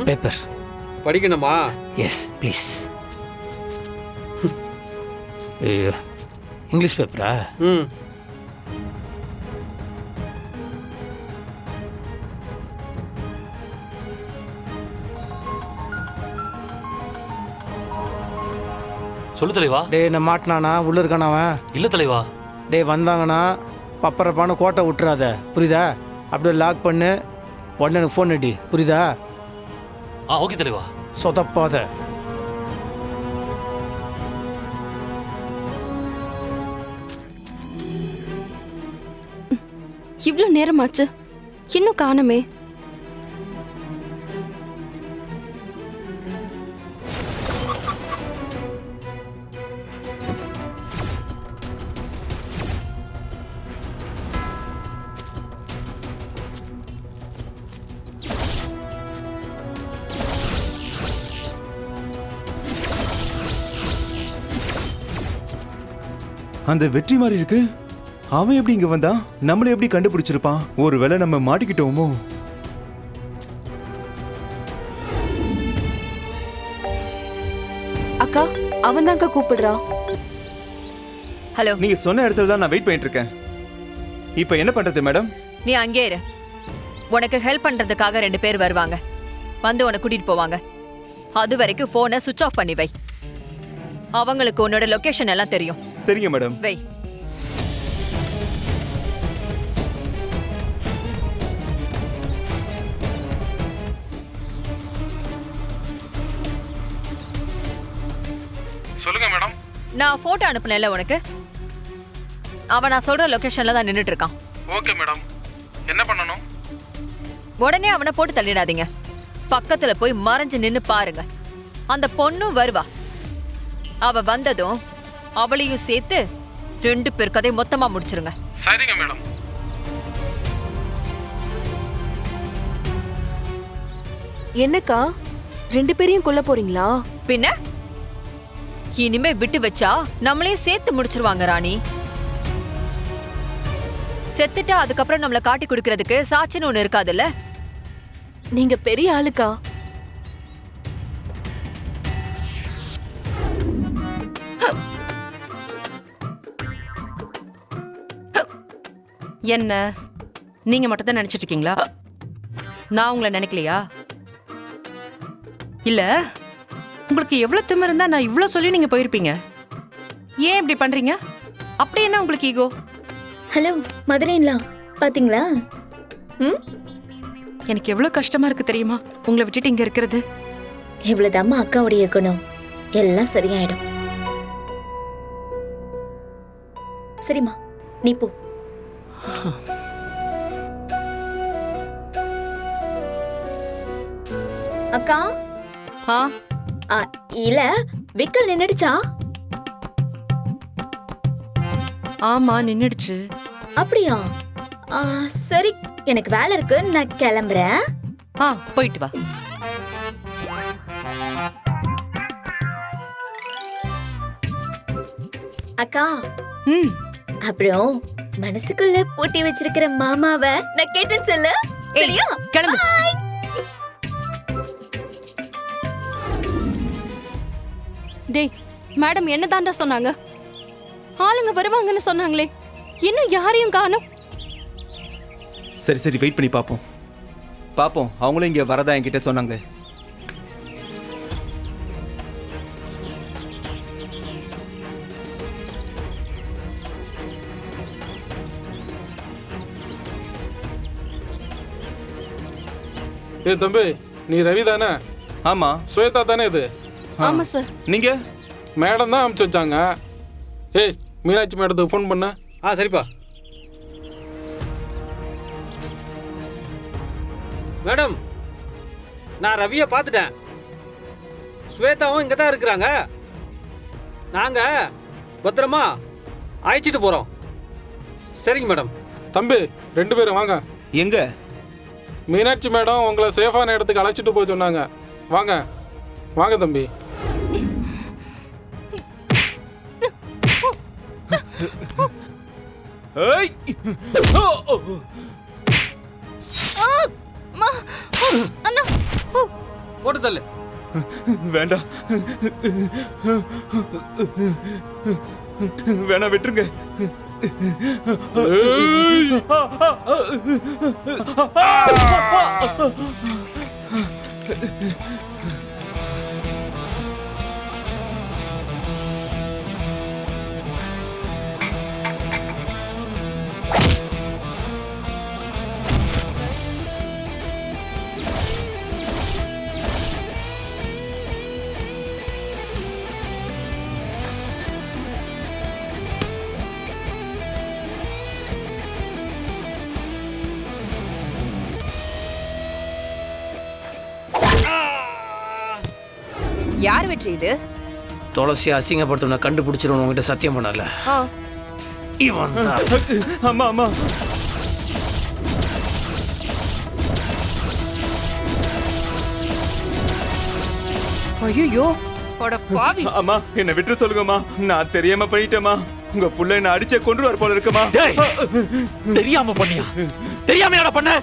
Paper படிக்கணுமா? Yes please. ஐயோ, English பேப்பரா? சொல்லு தலைவா. டே என்ன மாட்டினானா உள்ள இருக்கானவன்? இல்ல தலைவா. டே வந்தாங்கன்னா பப்பரப்பான கோட்டை விட்டுறாத, புரியுதா? அப்படியே லாக் பண்ணு, உடனே எனக்கு ஃபோன் அடி, புரியுதா? ஓகே தலைவா. சொதப்பாத. இவ்வளவு நேரமாச்சு, இன்னும் காணமே. அந்த வெற்றி மாதிரி இருக்கு. அவன் எப்படி இங்க வந்தான்? நம்மள எப்படி கண்டுபிடிச்சிருப்பான்? ஒருவேளை நம்ம மாட்டிக்கிட்டோமோ? அக்கா, அவன் தான்க்கா கூப்பிடுறா. ஹலோ. நீங்க சொன்ன இடத்துல தான் நான் வெயிட் பண்ணிட்டு இருக்கேன். இப்போ என்ன பண்றது மேடம்? நீ அங்கே இரு. உனக்கு ஹெல்ப் பண்றதுக்காக 2 பேர் வருவாங்க. வந்து உன்னை கூட்டிட்டு போவாங்க. அது வரைக்கும் போனை சுவிட்ச் ஆஃப் பண்ணி வை. அவங்களுக்கு உன்னோட லொகேஷன் எல்லாம் தெரியும். சரிங்க மேடம். வை. சொல்லுங்க மேடம். நான் போட்டோ அனுப்புனேன்ல உனக்கு, அவன் நான் சொல்ற லொகேஷன்ல தான் நின்னுட்டு இருக்கான். Okay madam. என்ன பண்ணணும்? உடனே அவனை போட்டு தள்ளிடாதீங்க. பக்கத்துல போய் மறைஞ்சு நின்னு பாருங்க. அந்த பொண்ணும் வருவா. அவ வந்ததும் அவளையும் சேர்த்து 2 பேர் கதை மொத்தமா முடிச்சிருங்க. சரிங்க மேடம். என்னக்கா, 2 பேரையும் கொல்ல போறீங்களா? பின்ன இனிமே விட்டு வச்சா நம்மளையும் சேர்த்து முடிச்சிருவாங்க ராணி. செத்துட்டா அதுக்கப்புறம் நம்மள காட்டி கொடுக்கறதுக்கு சாட்சின்னு ஒண்ணு இருக்காதுல்ல. நீங்க பெரிய ஆளுக்கா. என்ன நீங்க மட்டும் தான் நினைச்சிட்டு இருக்கீங்களா? நான் உங்களை நினைக்கலையா? இல்ல, உங்களுக்கு எவ்வளவு திமிரு இருந்தா நான் இவ்வளவு சொல்லி நீங்க போயிருப்பீங்க. ஏன் இப்படி பண்றீங்க? அப்படி என்ன உங்களுக்கு ஈகோ? ஹலோ மதுரைங்களா, பாத்தீங்களா? எனக்கு எவ்வளவு கஷ்டமா இருக்கு தெரியுமா உங்களை விட்டுட்டு இங்க இருக்கிறது. இவ்வளவுதாம்மா அக்காவுடைய குணம். எல்லாம் சரியாயிடும். சரிம்மா, நீ போ. அக்கா. இல்ல, விக்கல் நின்னுடுச்சா? ஆமா, நின்னுடுச்சு. அப்படியா? சரி, எனக்கு வேலை இருக்கு, நான் கிளம்புறேன். போயிட்டு வா. அக்கா. அப்புறம் மனசுக்குள்ள பூட்டி வச்சிருக்கிற மாமாவை நான் கேட்டேன்னு சொல்லு. சரியா? கிளம்பு. டேய், மேடம் என்ன தாண்டா சொன்னாங்க? ஆளுங்க வருவாங்கன்னு சொன்னாங்களே, இன்னும் யாரையும் காணோம். சரி சரி, வெயிட் பண்ணி பாப்போம். அவங்களும் இங்க வரதா என்கிட்ட சொன்னாங்க. தம்பி, நீ ரவி தானே? ஆமா. ஸ்வேதா தானே இது? ஆமா சார். நீங்க? மேடம் தான் அனுப்பிச்சு வச்சாங்க. ஏய், மீனாட்சி மேடத்துக்கு ஃபோன் பண்ண. சரிப்பா. மேடம், நான் ரவியை பார்த்துட்டேன். ஸ்வேதாவும் இங்கே தான் இருக்கிறாங்க. நாங்கள் பத்திரமா அழைச்சிட்டு போகிறோம். சரிங்க மேடம். தம்பி, 2 பேரும் வாங்க. எங்க? மீனாட்சி மேடம் உங்களை சேஃபான இடத்துக்கு அழைச்சிட்டு போய் சொன்னாங்க. வாங்க வாங்க தம்பி. அண்ணா போட்டு தள்ளு. வேண்டாம் வேணாம் விட்டுருங்க. யார் வெற்றி இது? துளசி அசிங்கப்படுத்தவனை கண்டுபிடிச்சிருவன் உங்ககிட்ட சத்தியம் பண்ணல. இவன் தான். அம்மா அம்மா ஐயோ போட பாவி. அம்மா என்ன விட்டு சொல்லுங்கம்மா. நான் தெரியாம பண்ணிட்டேம்மா. உங்க புள்ள என்ன அடிச்சே கொன்றுவார் போல இருக்குமா. தெரியாம பண்ணியா? தெரியாமையாடா பண்ண?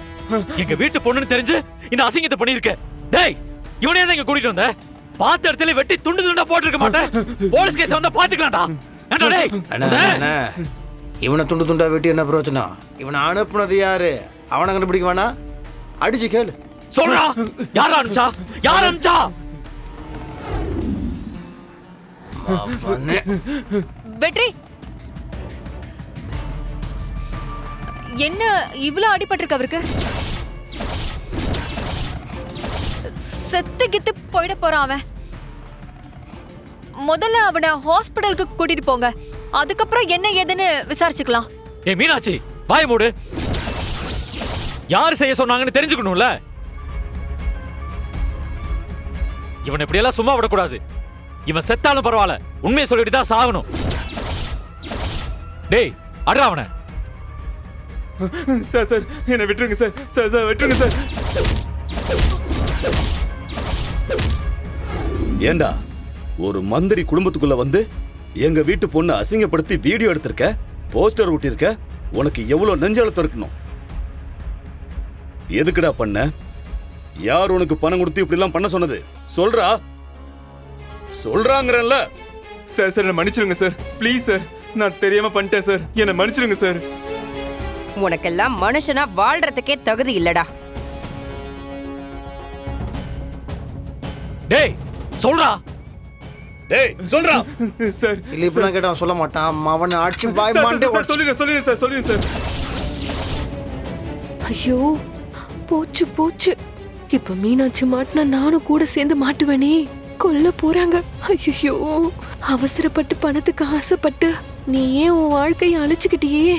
எங்க வீட்டு பொண்ணுன்னு தெரிஞ்சு இந்த அசிங்கத்தை பண்ணிருக்க. டேய் இவனே தான் இங்க கூட்டிட்டு வந்த. பார்த்த இடத்துல வெட்டி துண்டு துண்டா போட்டுருக்க மாட்டேன். போலீஸ் கேஸ் வந்தா பாத்துக்கலாம்டா. ஏண்டா டேய்? அண்ணா இவனை துண்டு துண்டா வெட்டி என்ன பிரயோஜனம்? இவனை அனுப்புனது யாரு? அவனை கண்டுபிடிக்க வேணா? அடிச்சு கேளு. சொல்றா யார் அனுப்பிச்சா? யார் அனுப்பிச்சா? வெற்றி என்ன இவ்ளோ அடிபட்டிருக்கு அவருக்கு? செத்து கித்து போயிட போறான் அவன். முதல்ல அவனை ஹாஸ்பிடலுக்கு கூட்டிட்டு போங்க. அதுக்கப்புறம் என்ன ஏதுன்னு விசாரிச்சுக்கலாம். ஏ மீனாட்சி வாய் மூடு. யார் செய்ய சொன்னாங்கன்னு தெரிஞ்சுக்கணும்ல. இவன் இப்படியெல்லாம் சும்மா விடக்கூடாது. இவன் செத்தாலும் பரவாயில்ல, உண்மையை சொல்லிட்டு தான் சாகணும். டேய் அட்ரா அவனை. சார் சார் என்ன விட்டுருங்க சார். சார் சார் விட்டுருங்க சார். ஏண்டா ஒரு மந்திரி குடும்பத்துக்குள்ள வந்து எங்க வீட்டு பொண்ணை அசிங்கப்படுத்தி வீடியோ எடுத்திருக்க, போஸ்டர் ஒட்டியிருக்க. உனக்கு எவ்வளவு நெஞ்செழுத்தம் இருக்கணும்? எதுக்குடா பண்ண? யார் உனக்கு பணம் கொடுத்து இப்படி எல்லாம் பண்ண சொன்னது? சொல்றா. சொல்றாங்கறல்ல. சார் சார் என்ன மன்னிச்சிருங்க சார். Please sir. நான் தெரியாம பண்ணிட்டேன் சார். என்ன மன்னிச்சிருங்க சார். உனக்கெல்லாம் மனுஷனா வாழ்றதுக்கே தகுதி இல்லடா. டேய் சொல்றா. டேய் சொல்றா. சார் இல்ல இப்ப நான் கேட்டான் சொல்ல மாட்டான். அவனை அடிச்சு வாய் மாண்டே சொல்லிடுறேன் சார். சொல்லிடுறேன் சார். ஐயோ போச்சு போச்சு. இப்ப மீனாட்சி மாட்டினா நானும் கூட சேர்ந்து மாட்டுவேனே. கொல்ல போறாங்க. ஐயோ அவசரப்பட்டு பணத்துக்கு ஆசைப்பட்டு நீ ஏன் உன் வாழ்க்கையை அழிச்சுக்கிட்டியே.